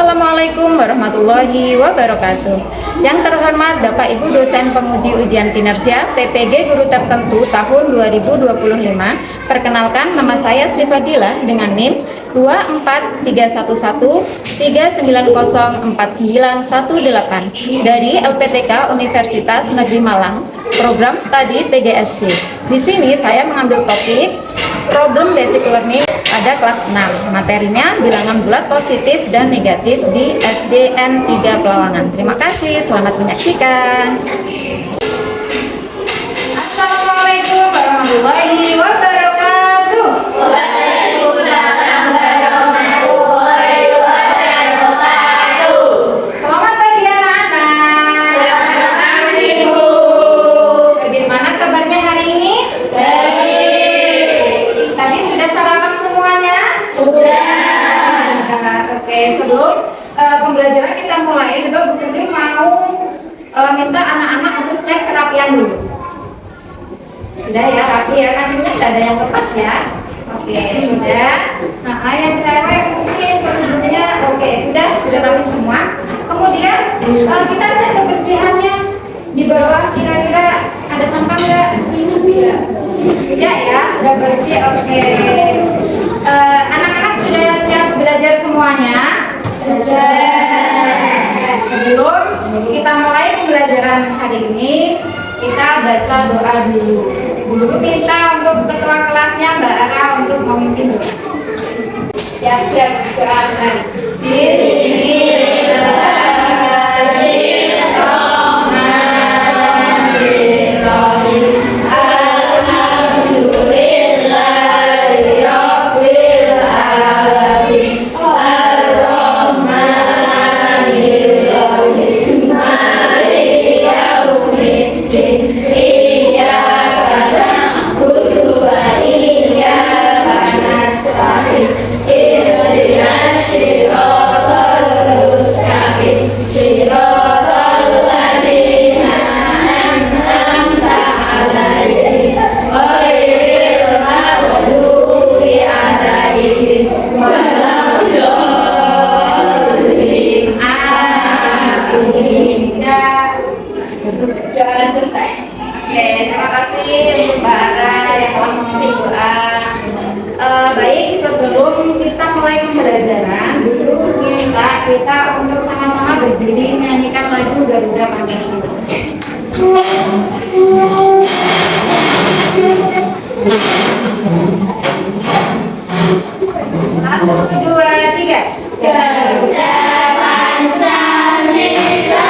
Assalamualaikum warahmatullahi wabarakatuh. Yang terhormat Bapak Ibu dosen penguji ujian kinerja PPG Guru Tertentu tahun 2025. Perkenalkan, nama saya Sri Fadila dengan NIM 24311394918 dari LPTK Universitas Negeri Malang, program studi PGSD. Di sini saya mengambil topik problem basic learning pada kelas 6. Materinya bilangan bulat positif dan negatif di SDN 3 Pelawangan. Terima kasih, selamat menyaksikan. Assalamualaikum warahmatullahi wabarakatuh. Waalaikumsalam warahmatullahi wabarakatuh. Selamat pagi anak-anak. Selamat pagi Bu. Bagaimana kabarnya hari ini? Baik. Tadi sudah sarapan semuanya? Sudah. Oke, sebelum pembelajaran kita mulai, sebab Bu Kudri mau minta anak-anak untuk cek kerapian dulu. Sudah ya, rapi ya, kakinya tidak ada yang lepas ya. Oke, sudah. Nah, yang cewek mungkin perutnya oke, sudah rapi semua. Kemudian kita cek kebersihannya di bawah, kira-kira ada sampah nggak? Tidak ya, sudah bersih. Oke. Anak-anak sudah siap belajar semuanya? Sudah. Sebelum kita mulai pembelajaran hari ini, kita baca doa dulu. Guru minta untuk ketua kelasnya Mbak Ara untuk memimpin doa. Siap-siap doa. Bismillahirrahmanirrahim. Kita untuk sama-sama berdiri menyanyikan lagu Garuda Pancasila. 1, 2, 3. Garuda Pancasila.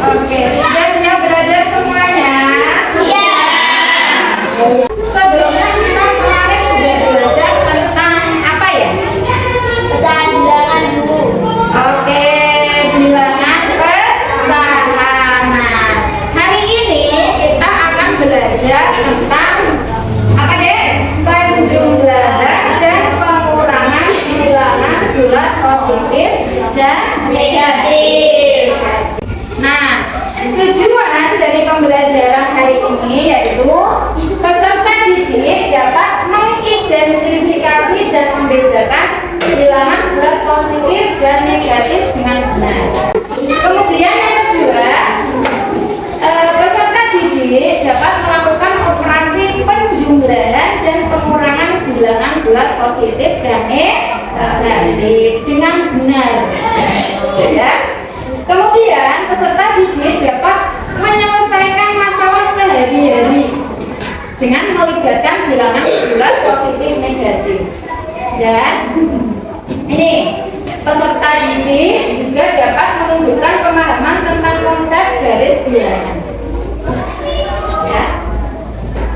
Oke, sudah siap belajar semua? dan negatif dengan benar. Kemudian yang kedua, peserta didik dapat melakukan operasi penjumlahan dan pengurangan bilangan bulat positif dan negatif dengan benar. Ya. Kemudian peserta didik dapat menyelesaikan masalah sehari-hari dengan melibatkan bilangan bulat positif negatif. Dan ini peserta didik juga dapat menunjukkan pemahaman tentang konsep garis bilangan. Ya.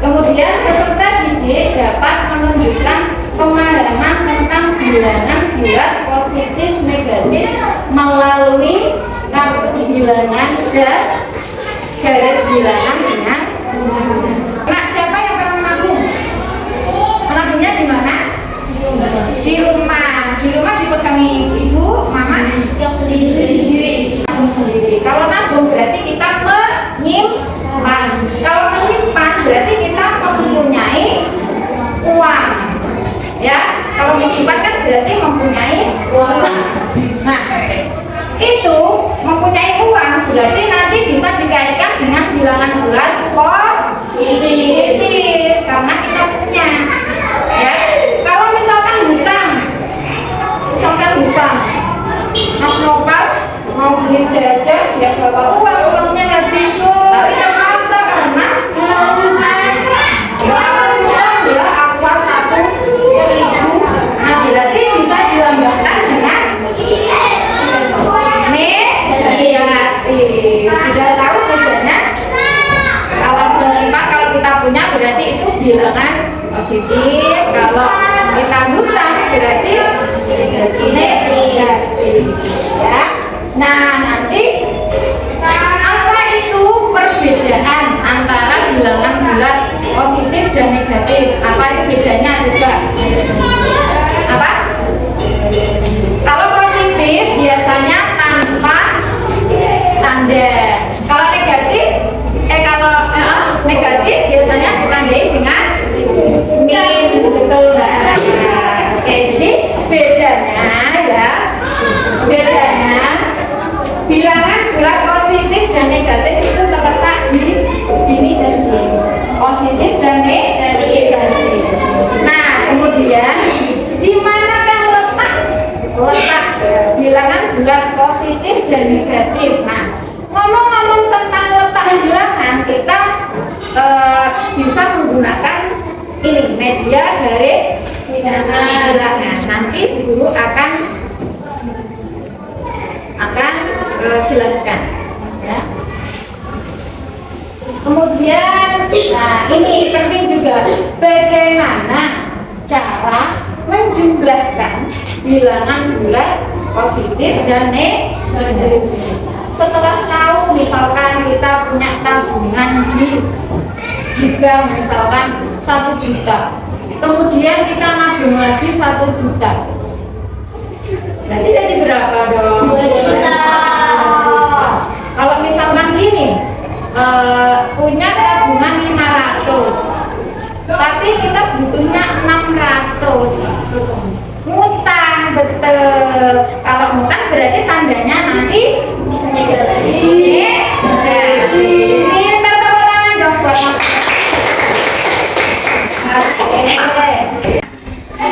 Kemudian peserta didik dapat menunjukkan pemahaman tentang bilangan bulat positif negatif melalui kartu bilangan dan garis bilangan dengan. Nah, siapa yang pernah menabung? Menabungnya di mana? Di rumah. Di rumah dipegangi ibu, mama, sendiri. Nabung sendiri. Kalau nabung berarti kita menyimpan. Kalau menyimpan berarti kita mempunyai uang. Ya, kalau menyimpan kan berarti mempunyai uang. Nah, itu mempunyai uang berarti nanti bisa dikaitkan dengan bilangan bulat positif karena kita punya. Ya, kalau misalkan hutang, Mas Nopal mau beli jajan ya bawa uangnya habis, tapi terpaksa karena urusan ya aqua 1.000. Nah, berarti bisa dilambangkan dengan negatif. Sudah tahu bedanya? Kalau menyimpan, kalau kita punya berarti itu bilangan positif. Kalau kita hutang berarti negatif. Ya. Nah, nanti apa itu perbedaan antara bilangan bulat positif dan negatif? Apa itu bedanya juga? Apa? Kalau positif biasanya tanpa tanda. Kalau negatif, negatif biasanya ditandai dengan min, betul nggak? Oke, jadi bedanya bilangan bulat positif dan negatif itu terletak di sini dan sini, positif dan negatif. Nah, kemudian di manakah letak bilangan bulat positif dan negatif? Nah, ngomong-ngomong tentang letak bilangan, kita bisa menggunakan ini media garis bilangan. Nanti guru akan jelaskan. Ya. Kemudian, nah ini penting juga, bagaimana cara menjumlahkan bilangan bulat positif dan negatif. Setelah tahu misalkan kita punya tabungan di bank misalkan 1 juta, kemudian kita nabung lagi 1 juta, berarti jadi berapa dong? 2 juta. Kalau misalkan gini, punya tabungan 500, tapi kita butuhnya 600, ngutang, betul. Kalau ngutang berarti tandanya nanti negatif. Minta tepuk tangan dong buat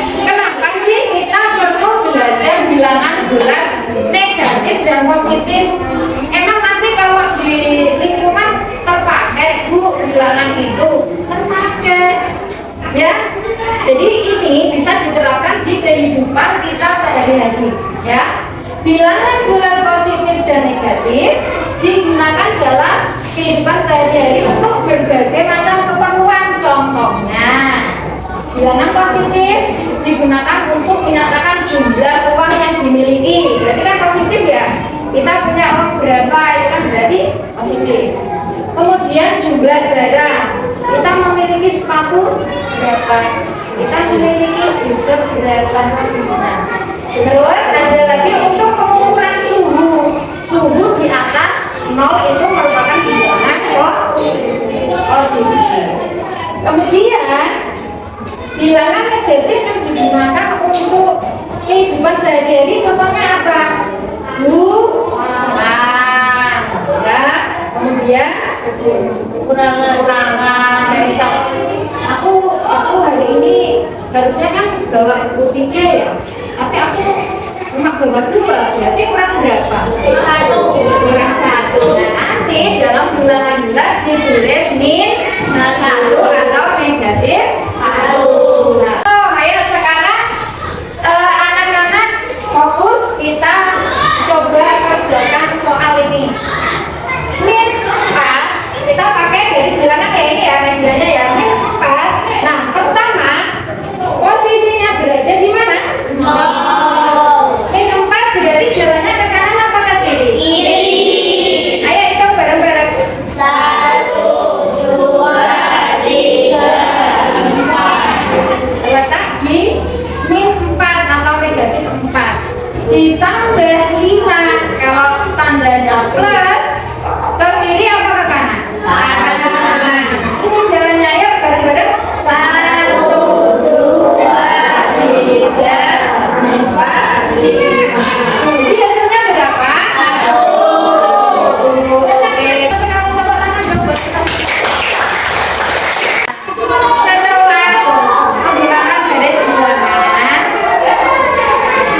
kenapa sih kita perlu belajar bilangan bulat negatif dan positif? Emang nanti kalau di lingkungan terpakai Bu bilangan situ? Terpakai. Ya. Jadi ini bisa diterapkan di kehidupan kita sehari-hari, ya. Bilangan bulat positif dan negatif digunakan dalam kehidupan sehari-hari untuk berbagai macam keperluan. Contohnya, bilangan positif digunakan untuk menyatakan jumlah uang yang dimiliki. Berarti kan positif ya. Kita punya uang berapa, itu kan berarti positif. Kemudian jumlah barang. Kita memiliki sepatu berapa? Kita memiliki jilbab berapa? Nah, terus ada lagi untuk pengukuran suhu di atas 0 itu merupakan bilangan positif. Kemudian bilangan negatif yang digunakan untuk kehidupan sehari-hari contohnya apa? Kurang, ya. Kemudian kekurangan. Kayak misal aku hari ini harusnya kan bawa buku 3 ya, tapi aku cuma bawa 2, berarti kurang berapa? Kurang 1. Nah, nanti dalam bilangan-bilangan ditulis min 1 atau negatif 1. Nah, ayo sekarang anak-anak fokus, kita coba kerjakan soal ini. Min 4 kita pakai garis bilangan kayak ini ya, medianya ya, min 4. Nah, pertama posisinya berada di mana? Min 4 berarti jalannya ke kanan apa ke kiri? Kiri. Ayo hitung bareng-bareng. 1, 2, 3, 4. Letak di min 4 atau negatif 4 ditambah 5. Kalau tandanya plus, ke kiri apa ke kanan? Kanan. Ini jalannya, ayo bareng-bareng. 1, 2, 3, 4, 5. Biasanya berapa? 1. Oke, sekarang tepuk tangan dong buat kita. Setelah menggunakan garis bilangan,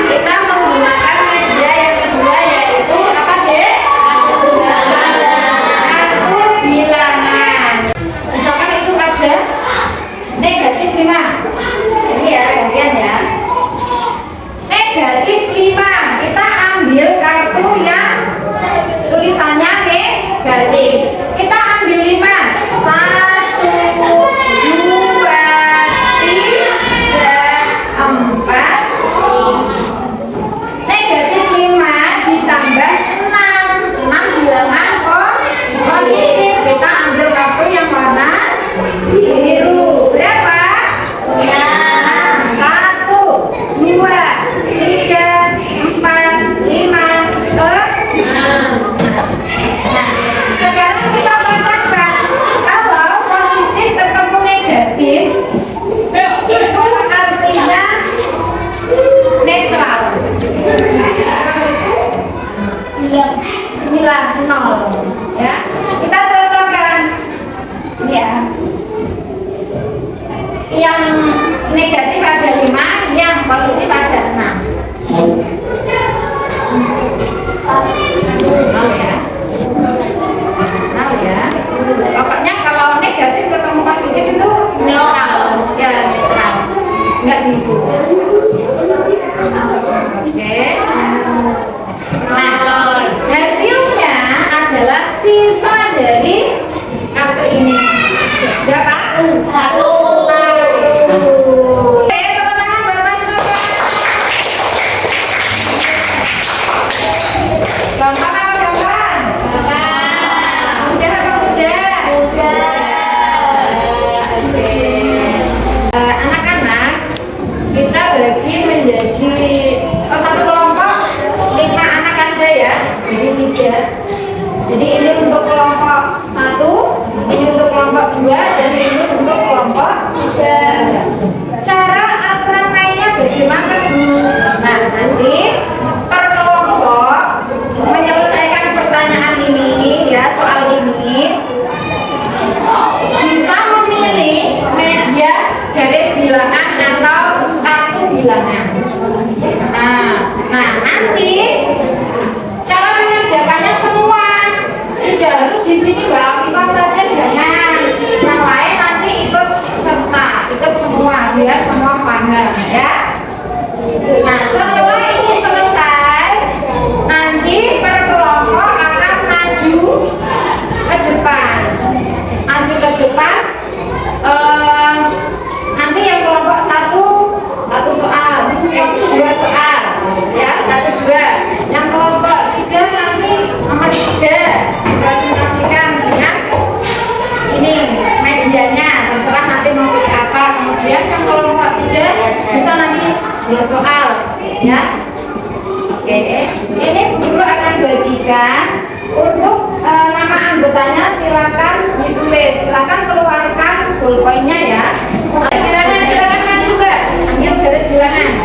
kita menggunakan media yang kedua, yaitu apa, Cek? Kartu bilangan. Misalkan itu ada negatif 5. Ini ya, gantian ya. Negatif 5. Kita ambil kartu yang tulisannya negatif. Kita ambil 5. 1, 2, 3, 4. Negatif 5 ditambah 6. 6 bilangan positif. Kita ambil kartu yang warna biru. Berapa? 1, 2, 3, 4, 5, ke 6. Nah, sekarang kita pasangkan. Kalau positif ketemu negatif, itu artinya netral. Inilah 0. Ya, kita cocokkan. Ini ya. Yang negatif ada 5, yang positif ada 6. Nah ya. Nah ya. Pokoknya kalau negatif ketemu positif itu netral. Ya, netral. Enggak gitu. Oke. Nah, hasilnya adalah sisa dari kartu ini. Berapa? 1. Oke, tepuk tangan buat Mas Nova. Gampang apa gampang? Mudah apa mudah? Oke. Anak-anak, kita bagi menjadi satu kelompok 5 anak aja ya. Jadi 3. Jadi ini untuk kelompok 1, ini untuk kelompok 2, dan ini untuk kelompok 3. Cara aturan mainnya bagaimana? Nah, nanti per kelompok menyelesaikan pertanyaan ini ya, soal ini bisa memilih media garis bilangan atau kartu bilangan. Nah, nanti cara mengerjakannya semua tidak harus di sini Mbak Afifah saja, jangan. Yang lain nanti ikut serta, ikut semua biar semua paham ya. Nah, setelah ini selesai, nanti per kelompok akan maju ke depan. Maju ke depan. Nanti yang kelompok 1 soal, 2 soal, ya 1, 2. Yang kelompok 3 nanti nomor 3 presentasikan dengan ini medianya, terserah nanti mau pilih apa. Kemudian yang kelompok 3 bisa nanti 2 soal, ya. Oke, ini guru akan bagikan untuk nama anggotanya, silakan ditulis, silakan keluarkan pulpennya ya. Silakan maju Mbak, ambil garis bilangan.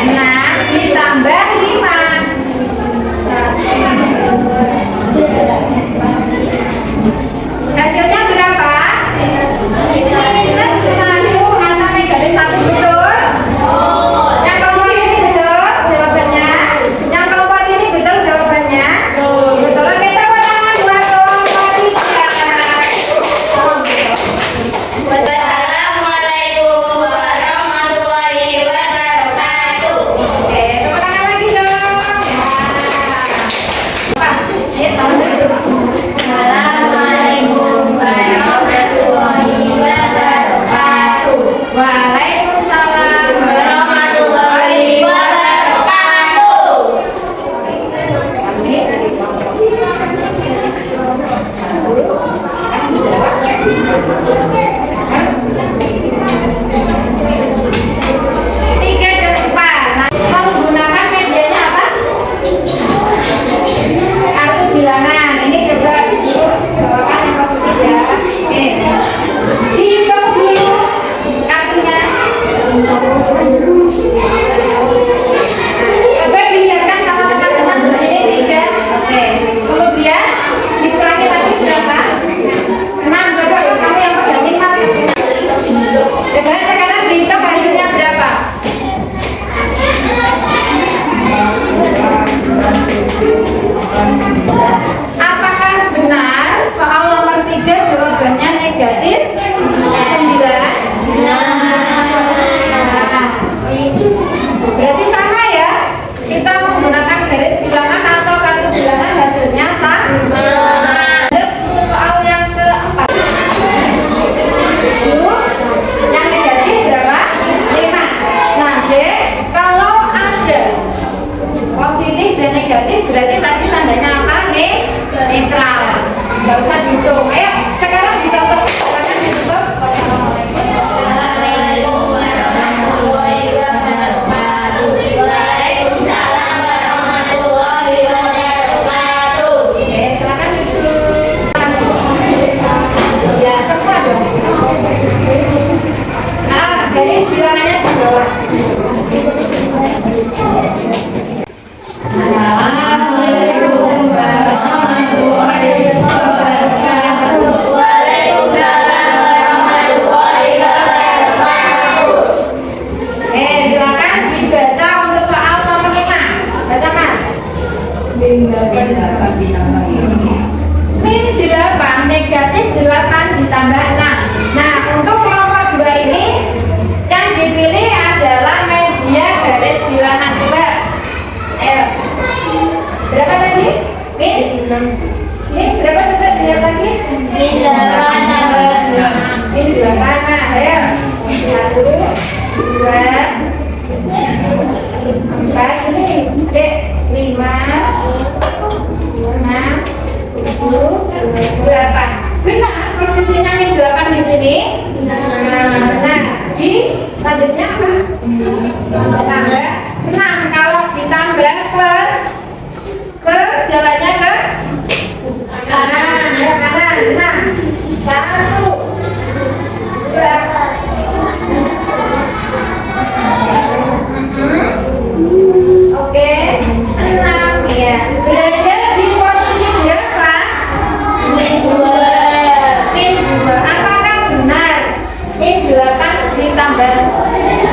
Enam ditambah 5. Hasilnya berapa? Minus 1 atau negatif 1, betul? Yang kelompok sini betul jawabannya. Yang kelompok sini betul jawabannya. Betul. Oke, tepuk tangan buat kelompok 3. Wassalamualaikum warahmatullahi wabarakatuh. Oke, tepuk tangan lagi dong. Nah, ya, salam dulu. Assalamualaikum warahmatullahi wabarakatuh. Waalaikumsalam Warahmatullahi wabarakatuh. Tiga ke depan. Nah, menggunakan medianya apa? Kartu bilangan. Ini coba dulu bawakan yang positif ya. Oke. Dihitung dulu kartunya. Coba dilihatkan sama teman-teman dulu. Ini 3. Oke. Kemudian dikurangi lagi berapa? 6. Coba kamu yang pegangin mas. Coba sekarang dihitung hasilnya berapa? Apakah benar soal nomor 3 jawabannya negatif 9? Berarti sama ya? Kita menggunakan garis bilangan atau kartu bilangan hasilnya sama. Untuk soal yang keempat. 7. Yang negatif berapa? 5. Nah, J, kalau ada positif dan negatif berarti tadi tandanya apa? Netral. Nggak usah dihitung. Ayo, sekarang dicocok. Silakan ditutup. Assalamualaikum warahmatullahi wabarakatuh. Waalaikumsalam warahmatullahi wabarakatuh. Oke, silakan ditutup. Ya, semua dong. Nah, garis bilangannya di bawah. Assalamualaikum warahmatullahi wabarakatuh. Waalaikumsalam warahmatullahi wabarakatuh. Oke, silakan dibaca untuk soal nomor 5. Baca, Mas. Min 8 negatif 8 ditambah 6. Nah, untuk kelompok 2 ini yang dipilih adalah media garis bilangan 2. Ayo. Berapa tadi? Min berapa, coba dilihat lagi. Min 8 Min 8, Mas. Ayo. 1, 2, 4, ini. Oke, 5, 6, 7, 8. Benar, posisinya Min 8 di sini. Nah, di selanjutnya apa? Tambah 6. Kalau ditambah plus ke jalannya ke kanan, ke kanan. 6. 1, 2, oke, 6 ya. Berada di posisi berapa? Min 2. Apakah benar Min 8 ditambah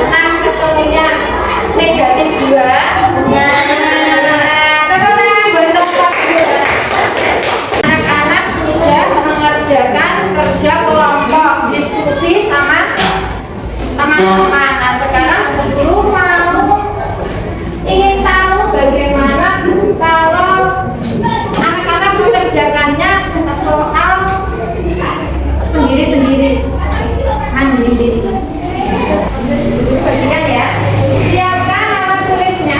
6 ketemunya negatif 2? Anak-anak sudah mengerjakan kerja kelompok, diskusi sama teman-teman. Nah, sekarang guru mau ingin tahu bagaimana kalau anak-anak mengerjakannya soal sendiri-sendiri, mandiri. Perhatikan ya. Siapkan alat tulisnya.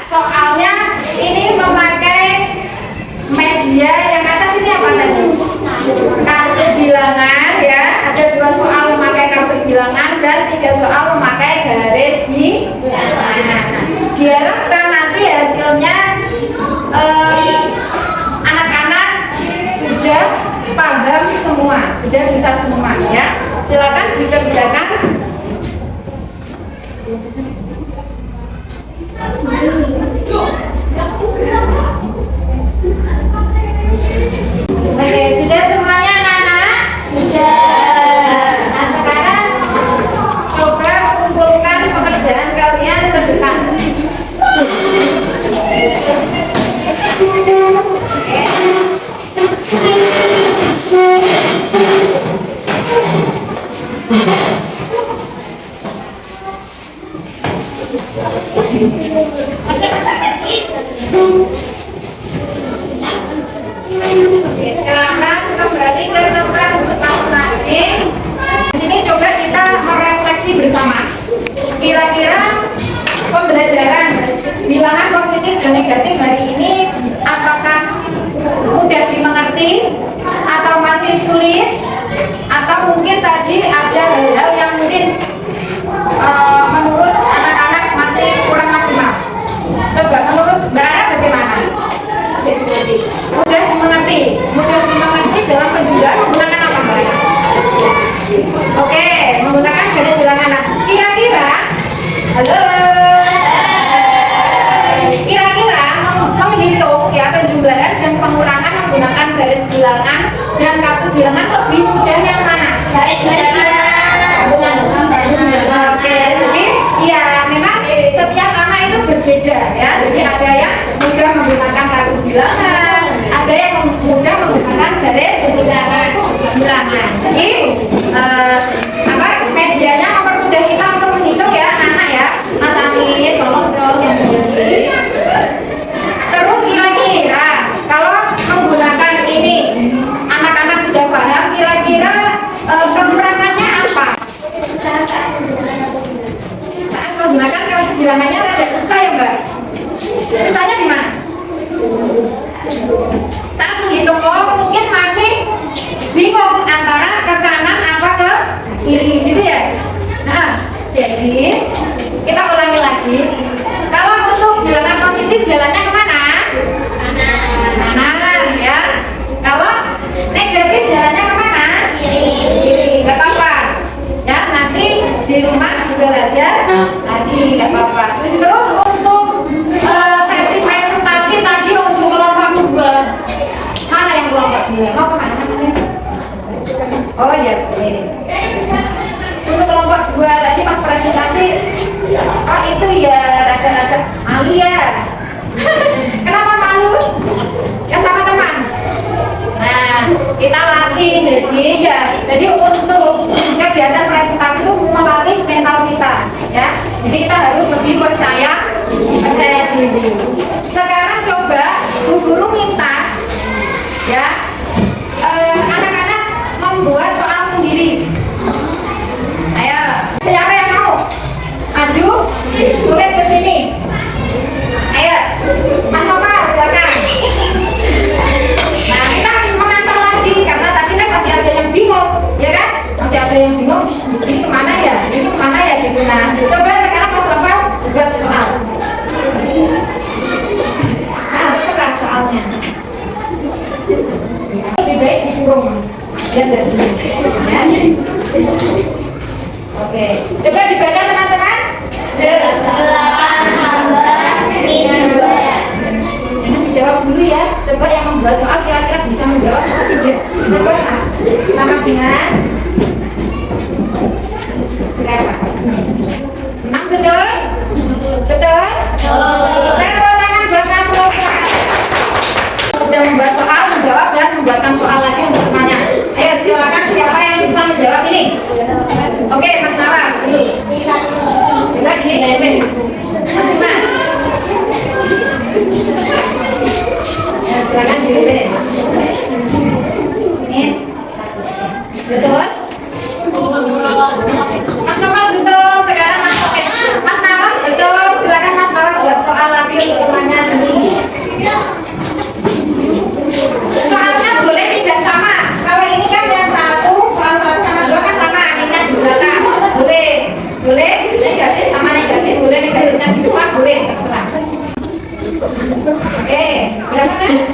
Soalnya ini memakai media yang atas ini apa tadi? Kartu bilangan ya. Ada 2 soal memakai kartu bilangan dan 3 soal memakai garis bilangan. Nah, diharapkan nanti hasilnya anak-anak sudah bisa semua ya. Silakan dikerjakan. Oke, sudah semuanya anak-anak? Sudah. Nah, sekarang coba kumpulkan pekerjaan kalian ke depan. Oke, silakan kembali ke tempat duduk masing-masing. Di sini coba kita merefleksi bersama. Kira-kira pembelajaran bilangan positif dan negatif hari ini apakah mudah dimengerti atau masih sulit, atau mungkin tadi ada hal-hal yang mungkin menurut anak-anak masih kurang maksimal. Coba menurut Mbak Ara bagaimana? Mudah dimengerti. Mudah dimengerti dalam penjualan menggunakan apa, Mbak Ara? Oke, menggunakan garis bilangan. Kira-kira, halo. Kira-kira menghitung ya penjumlahan dan pengurangan menggunakan garis bilangan dan kartu bilangan lebih mudah yang mana? Garis bilangan. Oke, jadi ya memang setiap anak itu berbeda ya. Jadi ada yang mudah menggunakan kartu bilangan, ada yang mudah menggunakan garis bilangan. Jadi apa medianya mempermudah kita untuk menghitung ya anak-anak ya. Mas Anis, tolong dong yang ini. Terus kira-kira kalau menggunakan ini anak-anak sudah paham, kira-kira kekurangannya apa? Saat menggunakan garis bilangannya rada susah ya Mbak? Susahnya di mana? Saat menghitung mungkin masih bingung antara ke kanan apa ke kiri gitu ya. Nah, jadi kita ulangi lagi. Kalau untuk bilangan positif jalannya kemana? Kanan ya. Kalau negatif jalannya kemana? Kiri. Gak apa-apa. Ya nanti di rumah juga belajar lagi, gak apa-apa. Terus untuk sesi presentasi tadi untuk kelompok 2, mana yang kelompok 2? Mau kemana Mas Anis? Oh iya, boleh. Untuk kelompok 2 tadi pas presentasi, oh itu ya rada-rada malu ya. Kenapa malu? Ya sama teman. Nah, kita latih jadi untuk kegiatan presentasi itu melatih mental kita ya. Jadi kita harus lebih percaya diri. Sekarang coba Bu Guru minta ya anak-anak membuat soal sendiri. Ayo, siapa yang mau? Maju, tulis ke sini. Ayo, Mas Nopal, silakan. Nah, kita mengasah lagi karena tadi kan masih ada yang bingung, ya kan? Masih ada yang bingung, ini kemana ya? Ini kemana ya? Gitu. Nah, coba sekarang Mas Nopal buat soal. Nah, serah soalnya. Lebih baik dikurung, Mas. Biar nggak bingung. Ya. Oke, coba dibaca teman-teman. 8 tambah 3. Jangan dijawab dulu ya. Coba yang membuat soal kira-kira bisa menjawab atau tidak. Coba Mas, sama dengan berapa? 6 betul? Betul? Tepuk tangan buat Mas Loka. Sudah membuat soal, menjawab dan membuatkan soal lagi untuk semuanya. Ayo silakan siapa yang bisa menjawab ini? Oke, Mas Nawar dulu. Coba gini, maju Mas. Ya, silakan dilihat. Ini betul? Mas Nawar betul. Sekarang Mas Nawar betul. Silakan Mas Nawar buat soal lagi untuk semuanya sendiri. Soalnya boleh tidak sama. Kalau ini kan yang satu, soal 1 sama 2 kan sama, ingat di belakang. Boleh negatif sama negatif, boleh negatifnya di depan, boleh terserah. Oke, berapa Mas?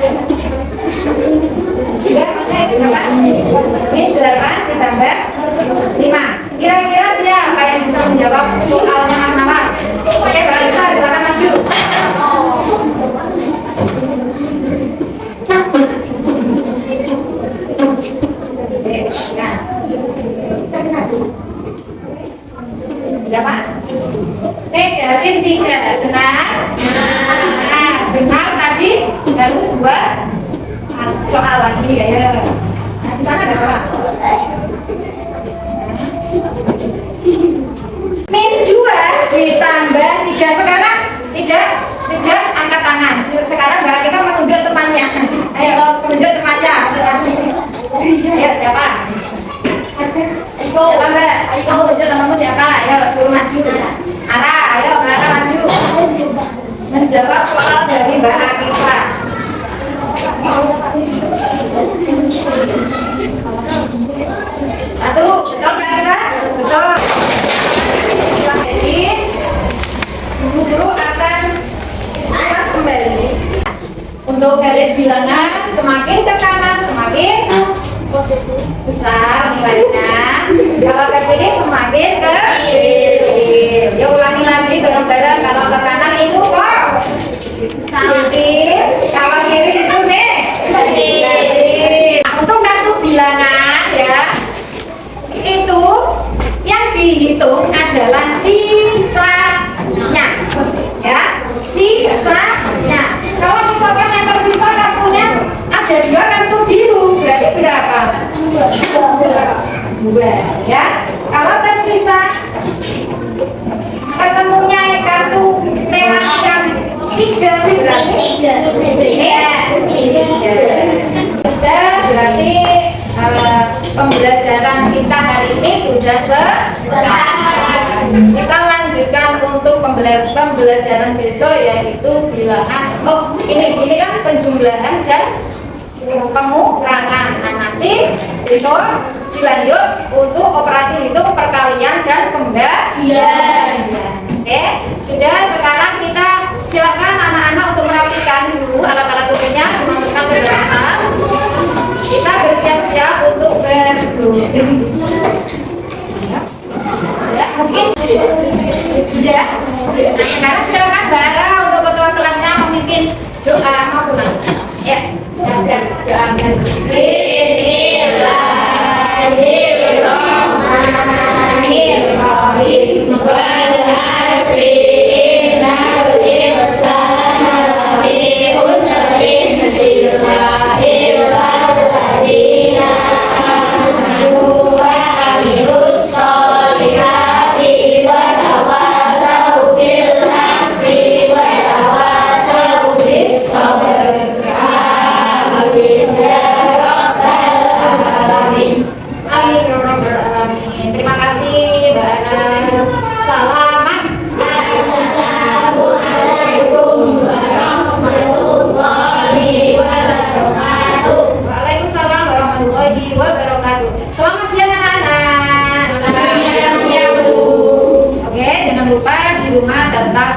soal lagi ya. Nah, di sana ada apa? Min 2 ditambah 3 sekarang tidak angkat tangan. Sekarang Mbak kita menunjuk temannya. Ayo menunjuk temannya. Ayo siapa? Siapa Mbak? Kamu tunjuk temanmu siapa? Ayo suruh maju. Ara, ayo Mbak Ara maju. Menjawab soal dari Mbak Akifah. Satu, betul Mbak? Betul. Jadi guru akan ulas kembali untuk garis bilangan semakin ke kanan semakin besar nilainya, kalau ke kiri semakin ke kecil. Ya ulangi lagi bareng-bareng. Kalau ke kanan itu kok kecil, kalau kiri itu nih kecil. Untuk kartu bilangan ya itu yang dihitung adalah sisanya ya, sisanya. Kalau misalkan yang tersisa kartunya ada 2 kartu biru, berarti berapa? 2 ya. Kalau tersisa ketemunya kartu merah yang 3 berarti sudah, berarti pembelajaran kita hari ini sudah selesai. Kita lanjutkan untuk pembelajaran besok yaitu bilangan. Oh, ini kan penjumlahan dan pengurangan. Nah, nanti besok dilanjut untuk operasi hitung perkalian dan pembagian. Oke, sudah. Sekarang kita silakan anak-anak untuk merapikan dulu alat-alat tulisnya, dimasukkan ke dalam tas. Kita bersiap-siap untuk berdiri. Ya, mungkin sudah. Nah, sekarang silakan Bara untuk ketua kelasnya memimpin doa makunang. Ya, doa. Bismillahirrahmanirrahim. Terima kasih Mbak Ana. Selamat. Assalamualaikum warahmatullahi wabarakatuh. Waalaikumsalam warahmatullahi wabarakatuh. Selamat siang anak-anak. Selamat siang Bu. Oke, jangan lupa di rumah tetap